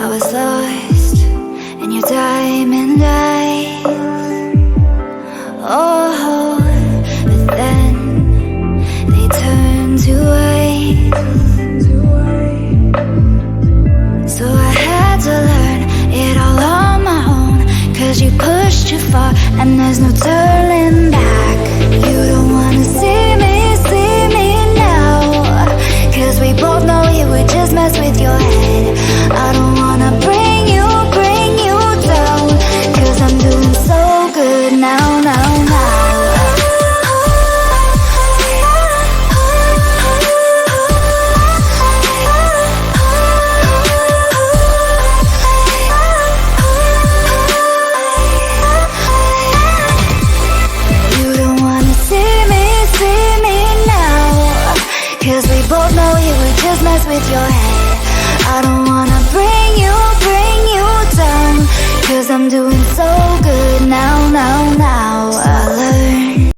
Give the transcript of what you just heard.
I was lost in your diamond eyes. Oh, but then they turned to white. So I had to learn it all on my own, 'cause you pushed too far and there's no turning back. You don't wanna see me now, 'cause we both know it would just mess with your head. I don't wanna bring you down, 'cause I'm doing so good now. You don't wanna see me now, 'cause we both know it would just mess with your head. I don't wanna bring you down, 'cause I'm doing so good now.